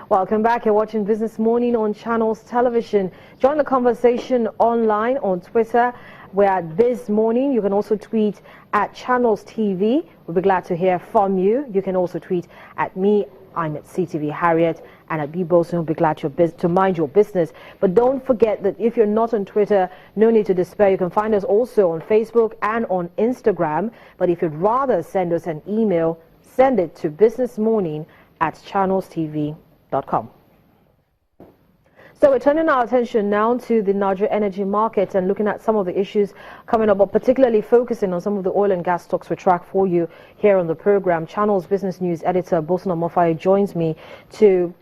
Welcome back. You're watching Business Morning on Channels Television. Join the conversation online on Twitter. We're at Biz Morning. You can also tweet at Channels TV. We'll be glad to hear from you. You can also tweet at me. I'm at CTV Harriet, and at B Bolson. We'll be glad to mind your business. But don't forget that if you're not on Twitter, no need to despair. You can find us also on Facebook and on Instagram. But if you'd rather send us an email, send it to businessmorning@channelstv.com. So we're turning our attention now to the Nigeria energy market and looking at some of the issues coming up, but particularly focusing on some of the oil and gas stocks we track for you here on the program. Channel's business news editor Bosun Omofaye joins me to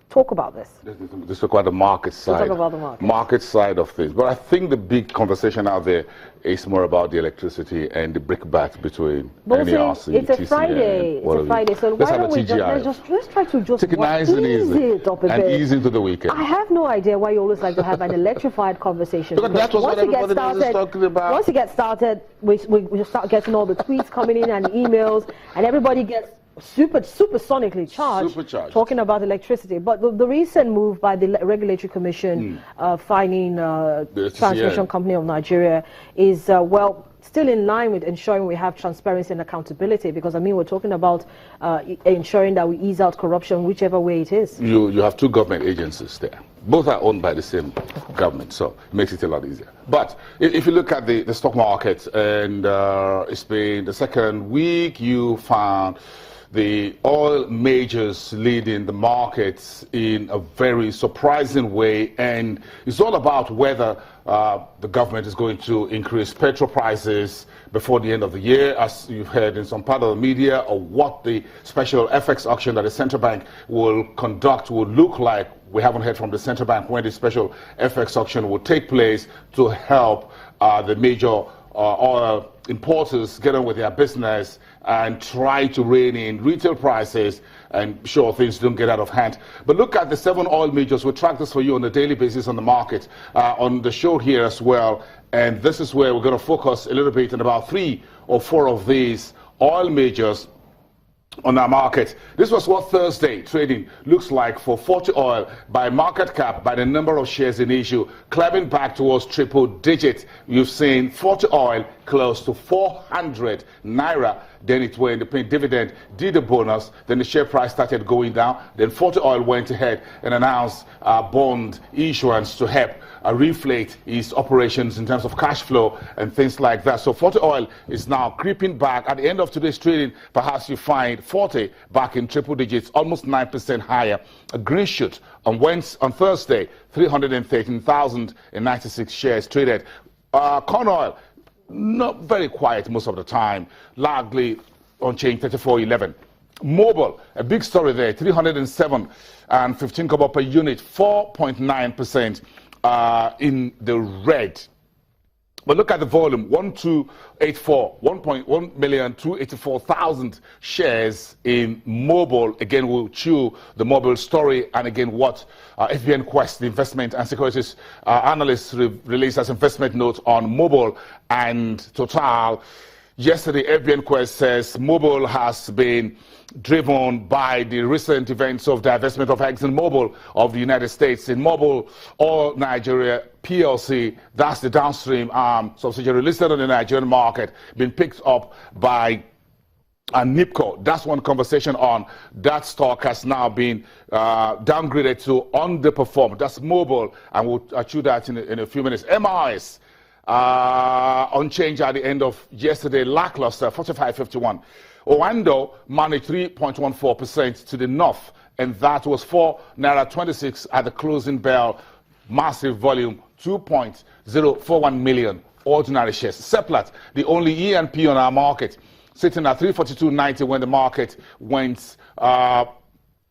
talk about this. This is about the market side. Talk about the market side of things. But I think the big conversation out there is more about the electricity and the brickbat between NERC, it's a Friday. It's a Friday. So why don't we let's try to just take it nice and easy it up a bit. Ease into the weekend. I have no idea why you always like to have an electrified conversation. Because that's what everybody is talking about. Once you get started, we start getting all the tweets coming in and emails, and everybody gets supersonically charged, talking about electricity. But the recent move by the Regulatory Commission fining the Transmission Company of Nigeria is still in line with ensuring we have transparency and accountability, because I mean we're talking about ensuring that we ease out corruption whichever way it is. You have two government agencies there. Both are owned by the same government, so it makes it a lot easier. But if you look at the stock market, and it's been the second week, you found the oil majors leading the markets in a very surprising way, and it's all about whether the government is going to increase petrol prices before the end of the year, as you've heard in some part of the media, or what the special FX auction that the central bank will conduct will look like. We haven't heard from the central bank when the special FX auction will take place to help the major oil importers get on with their business and try to rein in retail prices and sure things don't get out of hand. But look at the 7 oil majors. We track this for you on a daily basis on the market, on the show here as well. And this is where we're going to focus a little bit on about 3 or 4 of these oil majors on our market. This was what Thursday trading looks like for Forty Oil by market cap, by the number of shares in issue, climbing back towards triple digit. You've seen Forty Oil close to 400 naira. Then it went, they paid dividend, did a bonus, then the share price started going down. Then Forty Oil went ahead and announced bond issuance to help reflate its operations in terms of cash flow and things like that. So Forty Oil is now creeping back. At the end of today's trading, perhaps you find Forty back in triple digits, almost 9% higher. A green shoot on Thursday, 313,096 shares traded. Corn oil, not very quiet most of the time, largely unchanged, 34.11. Mobil, a big story there, 307 and 15 kobo per unit, 4.9% in the red. But look at the volume, 1.1,284,000 shares in Mobil. Again, we'll chew the Mobil story, and again, what FBN Quest, the investment and securities analysts, released as investment notes on Mobil and Total. Yesterday, FBN Quest says Mobil has been driven by the recent events of divestment of ExxonMobil of the United States. In Mobil Oil Nigeria PLC, that's the downstream arm subsidiary listed on the Nigerian market, been picked up by NIPCO. That's one conversation on. That stock has now been downgraded to underperform. That's Mobil, and we'll chew that in a few minutes. MRS, unchanged at the end of yesterday, lackluster, 45.51. Owando managed 3.14% to the north, and that was 4 naira 26 at the closing bell. Massive volume, 2.041 million ordinary shares. Seplat, the only E&P on our market, sitting at 342.90 when the market went to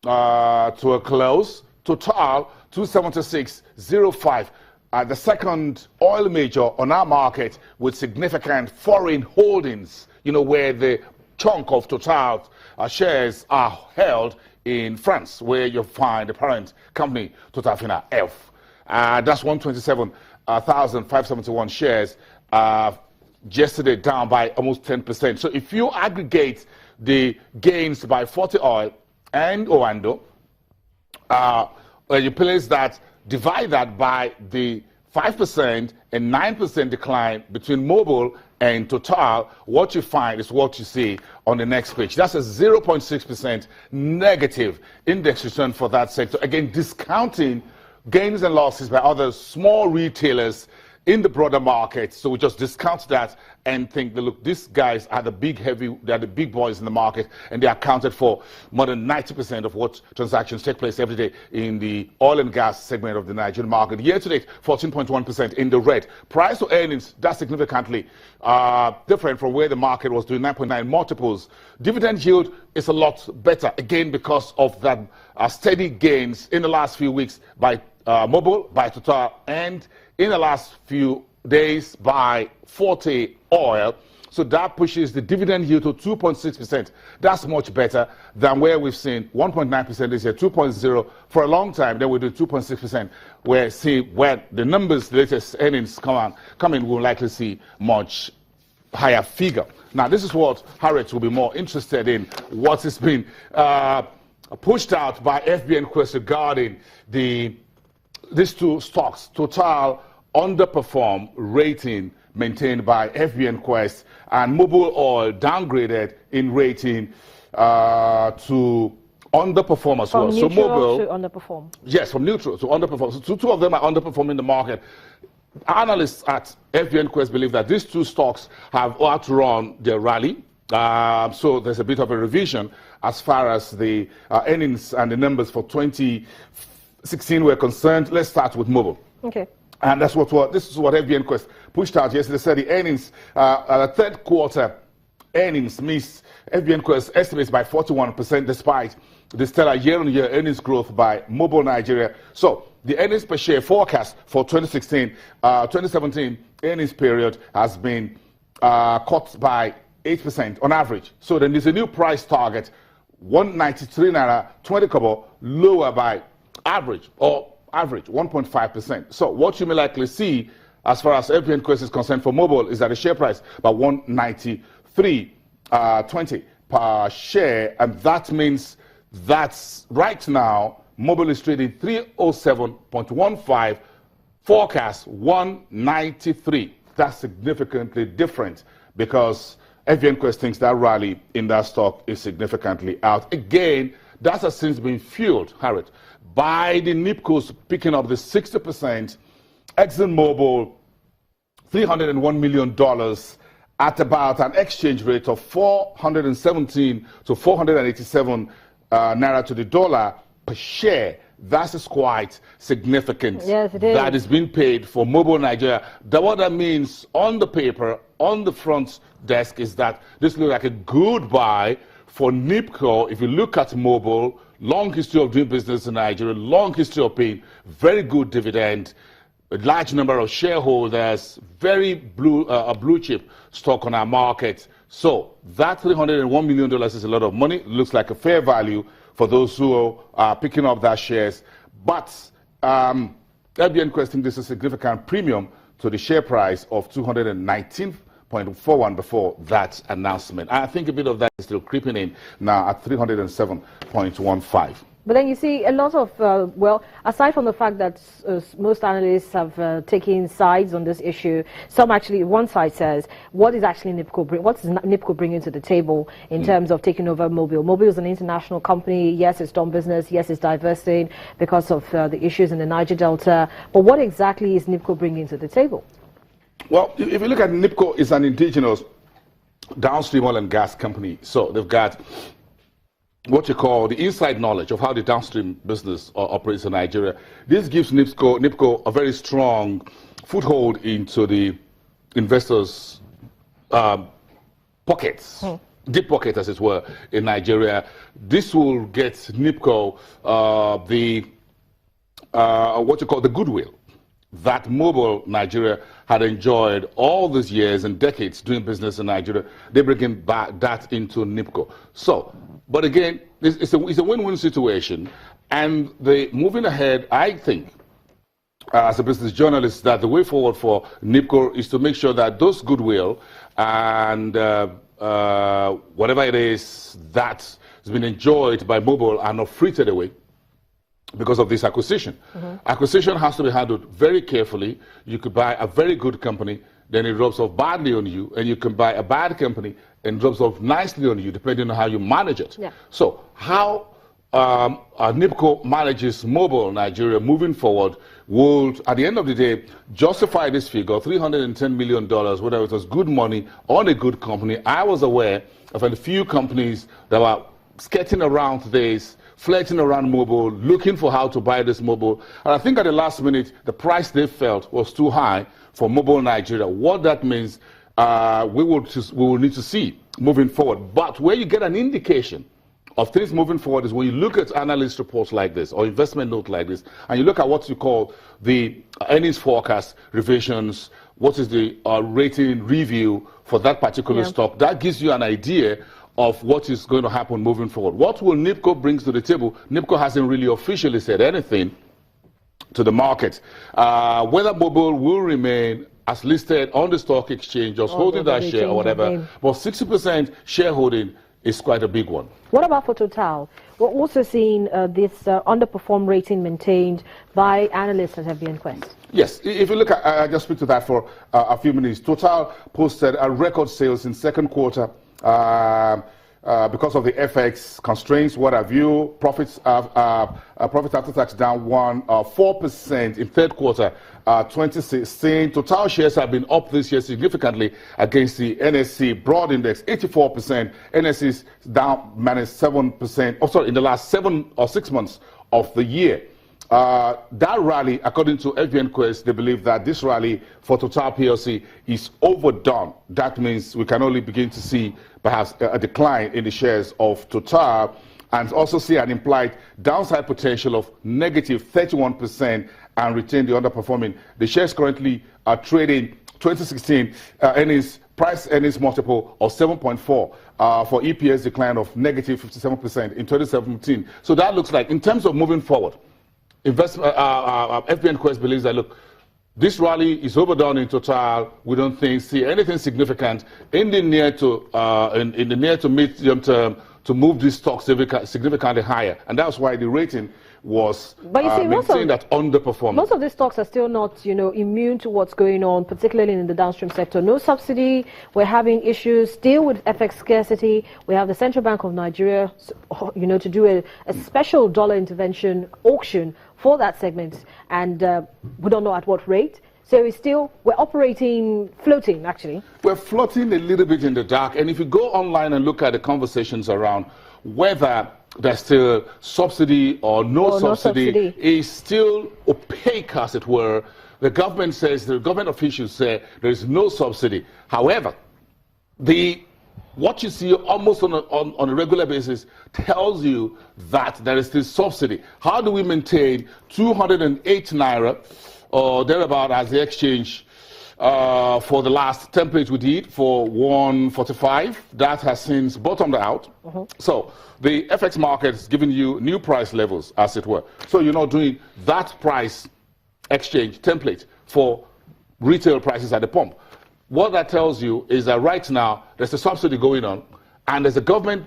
a close. Total, 276.05. The second oil major on our market with significant foreign holdings, where the chunk of Total shares are held in France, where you find the parent company, Total Fina F. That's 127,571 shares. Yesterday down by almost 10%. So if you aggregate the gains by Forty Oil and Owando, you place that, divide that by the 5% and 9% decline between Mobil and Total, what you find is what you see on the next page. That's a 0.6% negative index return for that sector. Again, discounting gains and losses by other small retailers in the broader market. So we just discount that and think that, look, these guys are the they're the big boys in the market, and they accounted for more than 90% of what transactions take place every day in the oil and gas segment of the Nigerian market. Year to date, 14.1% in the red. Price to earnings, that's significantly different from where the market was doing, 9.9 multiples. Dividend yield is a lot better, again, because of that steady gains in the last few weeks by Mobil, by Total, and in the last few days by Forte Oil. So that pushes the dividend yield to 2.6%. That's much better than where we've seen 1.9% this year, 2.0 for a long time. Then we do 2.6%. Where the numbers, the latest earnings come in, we'll likely see much higher figure. Now, this is what Harriet will be more interested in, what has been pushed out by FBN Quest regarding these two stocks. Total underperform rating maintained by FBN Quest, and Mobil Oil downgraded in rating to underperform as well. So Mobil to underperform. Yes, from neutral to underperform. So two of them are underperforming the market. Analysts at FBN Quest believe that these two stocks have outrun their rally. So there's a bit of a revision as far as the earnings and the numbers for 2016 were concerned. Let's start with Mobil. Okay. And this is what FBN Quest pushed out yesterday. Said the earnings, the third quarter earnings missed FBN Quest estimates by 41%, despite the stellar year-on-year earnings growth by Mobil Nigeria. So the earnings per share forecast for 2017 earnings period has been cut by 8% on average. So then there's a new price target, 193 naira 20 kobo, lower by average 1.5%. So what you may likely see as far as FBN Quest is concerned for Mobil is that the share price by 193.20 per share, and that means that's right now Mobil is trading 307.15, forecast 193. That's significantly different because FBN Quest thinks that rally in that stock is significantly out. Again, that has since been fueled, Harriet, by the NIPCOs picking up the 60%, ExxonMobil $301 million at about an exchange rate of 417 to 487 naira to the dollar per share. That is quite significant. Yes, it is. That is being paid for Mobil Nigeria. What that means on the paper, on the front desk, is that this looks like a good buy for NIPCO. If you look at Mobil, long history of doing business in Nigeria, long history of paying very good dividend, a large number of shareholders, very blue chip stock on our market. So that $301 million is a lot of money. It looks like a fair value for those who are picking up that shares. But FBN Quest thinks this is a significant premium to the share price of 219.41 before that announcement. I think a bit of that is still creeping in now at 307.15. But then you see a lot of, well, aside from the fact that most analysts have taken sides on this issue, some actually, one side says, what is actually NIPCO bringing to the table in terms of taking over Mobil? Mobil is an international company. Yes, it's done business. Yes, it's diversing because of the issues in the Niger Delta. But what exactly is NIPCO bringing to the table? Well, if you look at NIPCO, it's an indigenous downstream oil and gas company. So they've got what you call the inside knowledge of how the downstream business operates in Nigeria. This gives NIPCO a very strong foothold into the investors' pockets, deep pocket, as it were, in Nigeria. This will get NIPCO what you call the goodwill that Mobil Nigeria had enjoyed all these years and decades doing business in Nigeria. They bring back that into NIPCO. So, but again, it's a win-win situation. And moving ahead, I think, as a business journalist, that the way forward for NIPCO is to make sure that those goodwill and whatever it is that has been enjoyed by Mobil are not frittered away. because of this acquisition. Acquisition has to be handled very carefully. You could buy a very good company, then it rubs off badly on you, and you can buy a bad company and rubs off nicely on you, depending on how you manage it. Yeah. So how NIPCO manages Mobil Nigeria moving forward would, at the end of the day, justify this figure, $310 million, whether it was good money on a good company. I was aware of a few companies that were skirting around this, flirting around Mobil, looking for how to buy this Mobil. And I think at the last minute, the price they felt was too high for Mobil Nigeria. What that means, we will need to see moving forward. But where you get an indication of things moving forward is when you look at analyst reports like this or investment note like this, and you look at what you call the earnings forecast revisions, what is the rating review for that particular stock. That gives you an idea of what is going to happen moving forward. What will NIPCO bring to the table? NIPCO hasn't really officially said anything to the market. Whether Mobil will remain as listed on the stock exchange, just holding that share or whatever, but 60% shareholding is quite a big one. What about for Total? We're also seeing this underperform rating maintained by analysts at FBN Quest. Yes, if you look at, I just speak to that for a few minutes. Total posted a record sales in second quarter because of the FX constraints. What have you? Profits after tax down 4% in third quarter 2016. Total shares have been up this year significantly against the NSE broad index, 84%. NSE is down -7%. Oh, sorry, in the last 7 or 6 months of the year. That rally, according to FBN Quest, they believe that this rally for Total PLC is overdone. That means we can only begin to see perhaps a decline in the shares of Total, and also see an implied downside potential of -31% and retain the underperforming. The shares currently are trading 2016 price earnings multiple of 7.4 for EPS decline of -57% in 2017. So that looks like, in terms of moving forward, FBN Quest believes that, look, this rally is overdone in Total. We don't see anything significant in the near to medium term to move these stocks significantly higher, and that's why the rating was maintained at underperforming. Most of these stocks are still not, immune to what's going on, particularly in the downstream sector. No subsidy. We're having issues still with FX scarcity. We have the Central Bank of Nigeria, to do a special dollar intervention auction for that segment, and we don't know at what rate. So we're operating, floating, actually. We're floating a little bit in the dark, and if you go online and look at the conversations around whether there's still subsidy or no subsidy, is still opaque, as it were. The government officials say there is no subsidy. However, what you see almost on a regular basis tells you that there is still subsidy. How do we maintain 208 naira or thereabout as the exchange for the last template we did for 145? That has since bottomed out. So the FX market is giving you new price levels, as it were. So you're not doing that price exchange template for retail prices at the pump. What that tells you is that right now there's a subsidy going on, and the government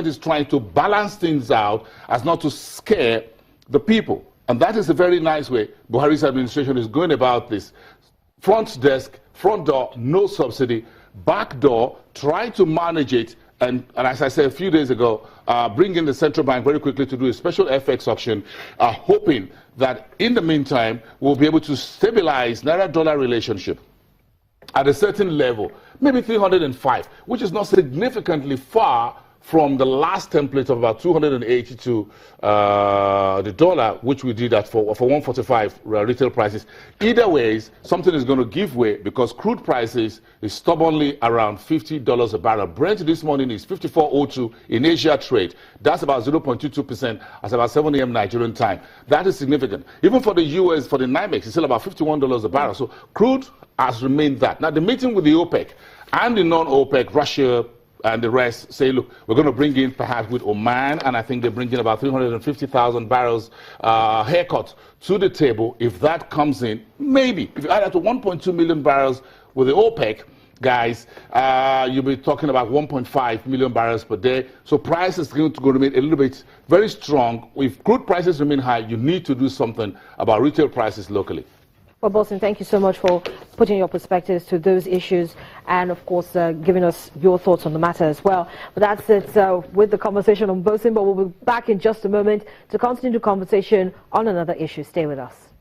is trying to balance things out as not to scare the people. And that is a very nice way Buhari's administration is going about this. Front desk, front door, no subsidy. Back door, try to manage it. And as I said a few days ago, bring in the central bank very quickly to do a special FX auction, hoping that in the meantime, we'll be able to stabilize Naira-dollar relationship at a certain level, maybe 305, which is not significantly far from the last template of about 282 the dollar, which we did that for 145 retail prices. Either ways, something is going to give way because crude prices is stubbornly around $50 a barrel. Brent this morning is 54.02 in Asia trade. That's about 0.22% as about 7 a.m. Nigerian time. That is significant. Even for the US, for the NYMEX, it's still about $51 a barrel. So crude has remained that. Now the meeting with the OPEC and the non-OPEC, Russia, and the rest say, look, we're going to bring in perhaps with Oman, and I think they bring in about 350,000 barrels haircut to the table. If that comes in, maybe. If you add that to 1.2 million barrels with the OPEC, guys, you'll be talking about 1.5 million barrels per day. So price is going to remain a little bit very strong. If crude prices remain high, you need to do something about retail prices locally. Well, Bosun, thank you so much for putting your perspectives to those issues and, of course, giving us your thoughts on the matter as well. But that's it with the conversation on Bosun, but we'll be back in just a moment to continue the conversation on another issue. Stay with us.